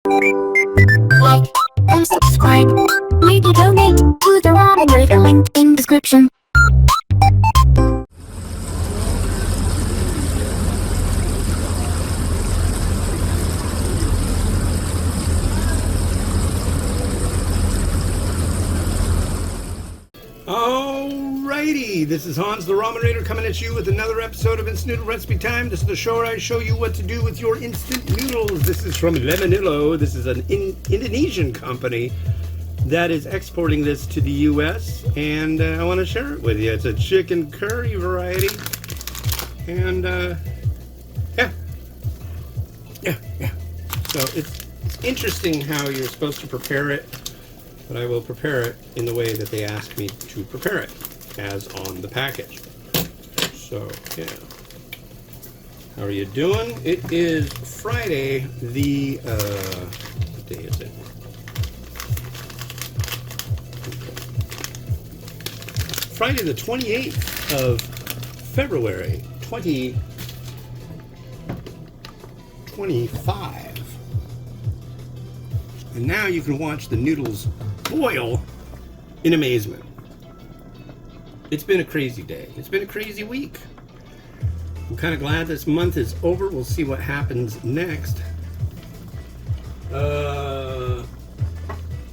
Like and subscribe. Maybe donate to the Ramen Noodle link in description. Alrighty, this is Hans the Ramen Raider coming at you with another episode of Instant Noodle Recipe Time. This is the show where I show you what to do with your instant noodles. This is from Lemonilo. This is an Indonesian company that is exporting this to the US, and I want to share it with you. It's a chicken curry variety, and yeah. So it's interesting how you're supposed to prepare it, but I will prepare it in the way that they ask me to prepare it, as on the package. So, yeah. How are you doing? It is Friday, the, what day is it? Friday the 28th of February, 2025. And now you can watch the noodles boil in amazement. It's been a crazy day. It's been a crazy week. I'm kind of glad this month is over. We'll see what happens next.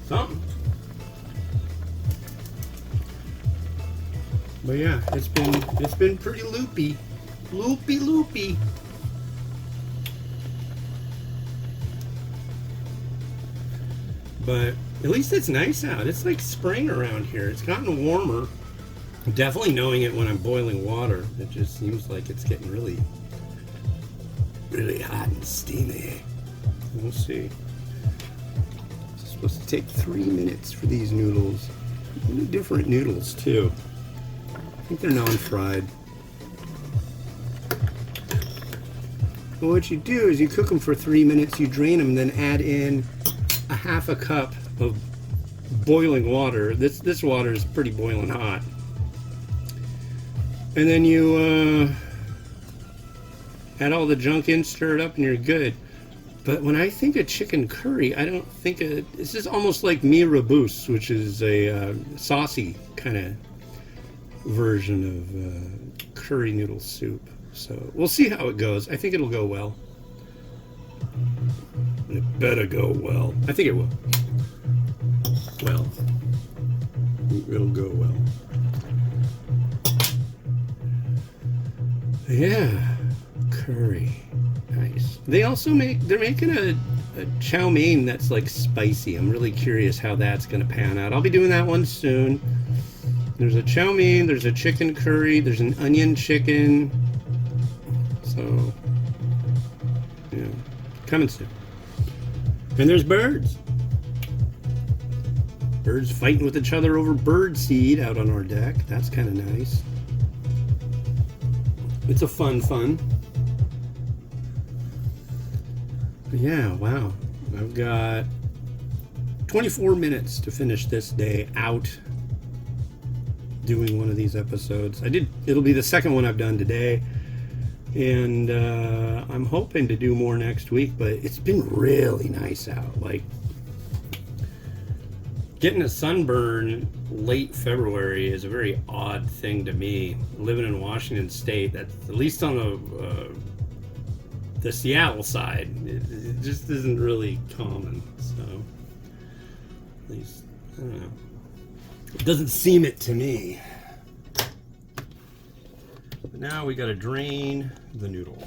Something. But yeah, it's been pretty loopy. Loopy. But at least it's nice out. It's like spring around here. It's gotten warmer. I'm definitely knowing it when I'm boiling water. It just seems like it's getting really hot and steamy. We'll see. It's supposed to take 3 minutes for these noodles. Different noodles too. I think they're non-fried. Well, what you do is you cook them for 3 minutes, you drain them, then add in a half a cup of boiling water. This water is pretty boiling hot. And then you add all the junk in, stir it up, and you're good. But when I think of chicken curry, I don't think of... This is almost like mi rebus, which is a saucy kind of version of curry noodle soup. So we'll see how it goes. I think it'll go well. It better go well. I think it will. Well, it'll go well. Yeah, curry. Nice. They also they're making a chow mein that's like spicy. I'm really curious how that's going to pan out. I'll be doing that one soon. There's a chow mein, there's a chicken curry, there's an onion chicken. So, yeah, coming soon. And there's birds. Birds fighting with each other over bird seed out on our deck. That's kind of nice. It's a fun. But yeah, wow. I've got 24 minutes to finish this day out doing one of these episodes. It'll be the second one I've done today. And I'm hoping to do more next week, but it's been really nice out. Like, getting a sunburn late February is a very odd thing to me. Living in Washington State, that's at least on the Seattle side, it just isn't really common. So, at least, I don't know. It doesn't seem it to me. But now we gotta drain the noodle.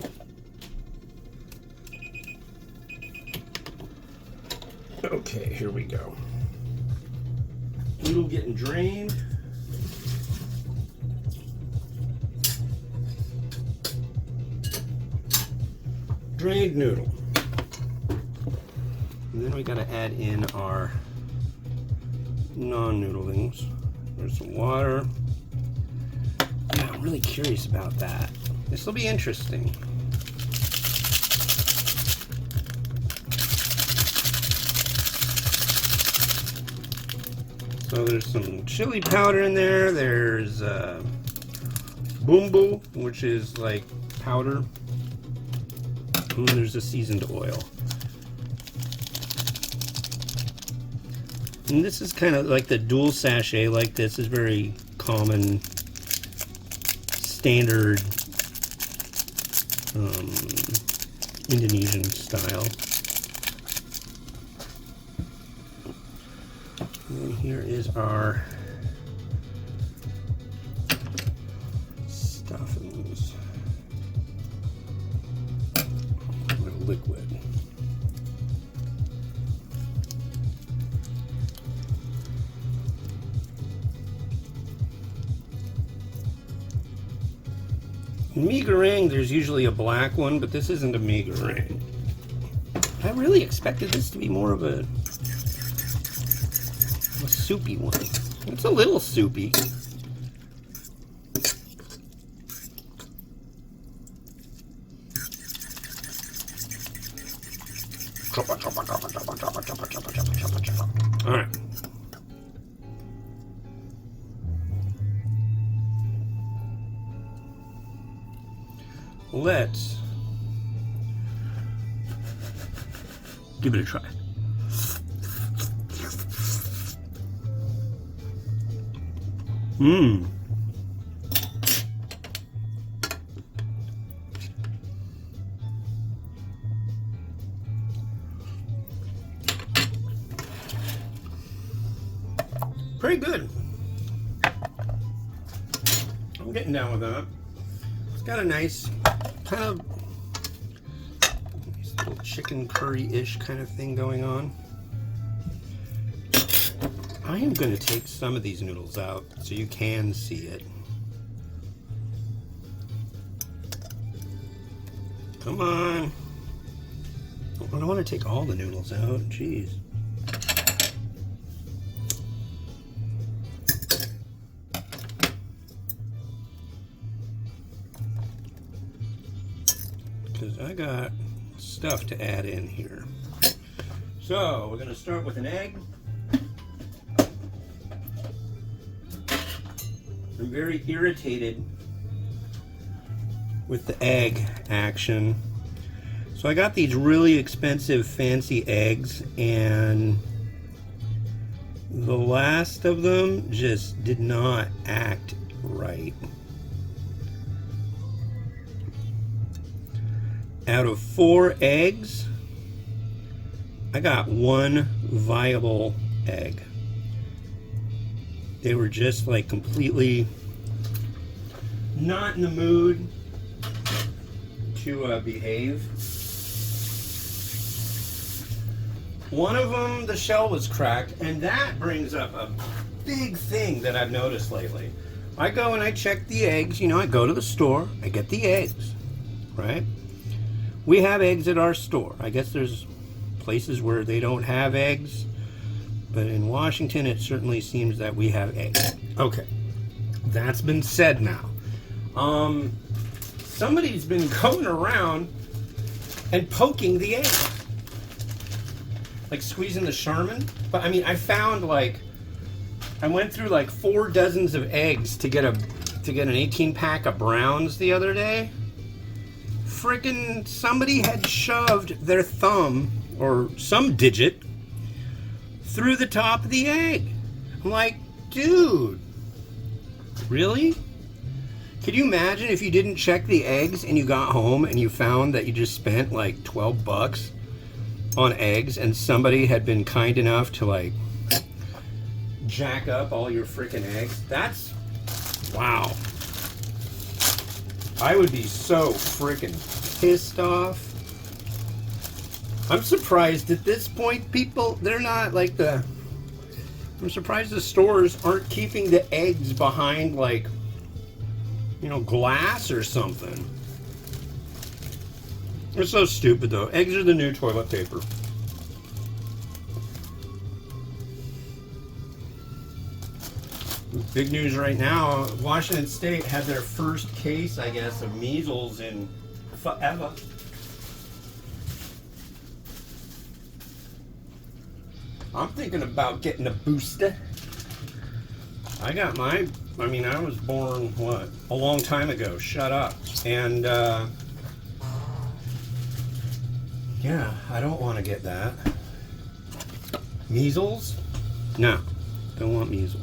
Okay, here we go. Noodle getting drained. Drained noodle. And then we gotta add in our non-noodlings. There's some water. Yeah, I'm really curious about that. This will be interesting. So there's some chili powder in there. There's bumbu, which is like powder. And there's a seasoned oil. And this is kind of like the dual sachet, like this is very common, standard Indonesian style. And here is our stuffings. A little liquid. In mee goreng, there's usually a black one, but this isn't a mee goreng. I really expected this to be more of a soupy one. It's a little soupy. All right. Let's give it a try. Mmm. Pretty good. I'm getting down with that. It's got a nice kind of nice little chicken curry-ish kind of thing going on. I am going to take some of these noodles out so you can see it. Come on. I don't want to take all the noodles out. Jeez. Because I got stuff to add in here. So we're going to start with an egg. I'm very irritated with the egg action. So I got these really expensive fancy eggs, and the last of them just did not act right. Out of 4 eggs, I got 1 viable egg. They were just like completely not in the mood to behave. One of them, the shell was cracked, and that brings up a big thing that I've noticed lately. I go and I check the eggs. You know, I go to the store, I get the eggs, right? We have eggs at our store. I guess there's places where they don't have eggs, but in Washington it certainly seems that we have eggs. Okay, that's been said now. Somebody's been going around and poking the egg, like squeezing the Charmin. But I mean, I found like, I went through like 4 dozens of eggs to get an 18-pack of browns the other day. Freaking somebody had shoved their thumb or some digit through the top of the egg. I'm like, dude, really? Could you imagine if you didn't check the eggs and you got home and you found that you just spent like $12 on eggs, and somebody had been kind enough to like jack up all your freaking eggs? That's, wow. I would be so freaking pissed off. I'm surprised at this point, people, they're not like I'm surprised the stores aren't keeping the eggs behind like, you know, glass or something. It's so stupid though. Eggs are the new toilet paper. Big news right now, Washington State had their first case, I guess, of measles in forever. I'm thinking about getting a booster. I got my, I mean, I was born, what, a long time ago. Shut up. And, yeah, I don't want to get that. Measles? No, don't want measles.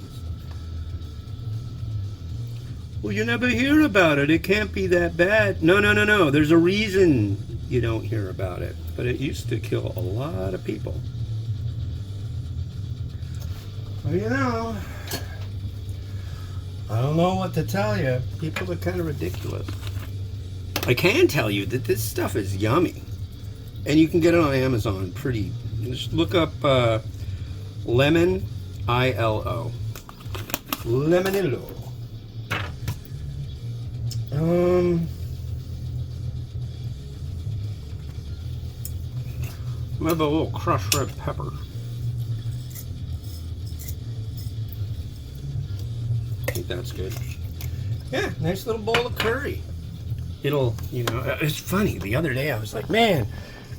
Well, you never hear about it. It can't be that bad. No. There's a reason you don't hear about it. But it used to kill a lot of people. Well, you know, I don't know what to tell you. People are kind of ridiculous. I can tell you that this stuff is yummy. And you can get it on Amazon pretty. Just look up Lemon, I-L-O. Lemonilo. I have a little crushed red pepper. I think that's good. Yeah, nice little bowl of curry. It'll, you know, it's funny. The other day I was like, man,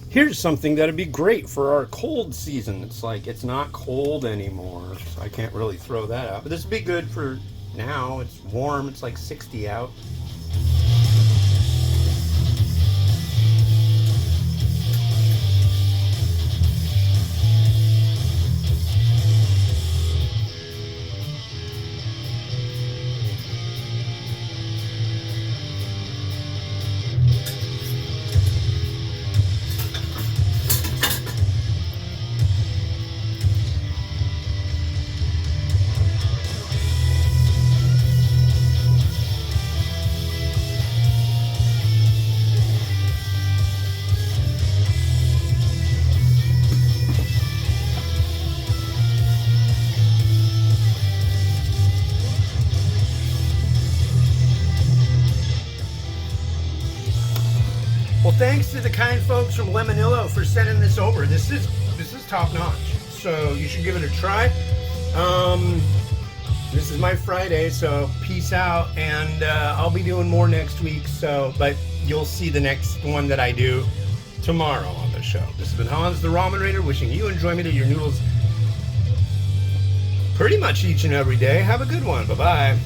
here's something that'd be great for our cold season. It's like, it's not cold anymore, so I can't really throw that out. But this would be good for now. It's warm. It's like 60 out. Well, thanks to the kind folks from Lemonilo for sending this over. This is top notch. So you should give it a try. This is my Friday, so peace out, and I'll be doing more next week. So, but you'll see the next one that I do tomorrow on the show. This has been Hans the Ramen Raider, wishing you enjoyment of your noodles pretty much each and every day. Have a good one. Bye bye.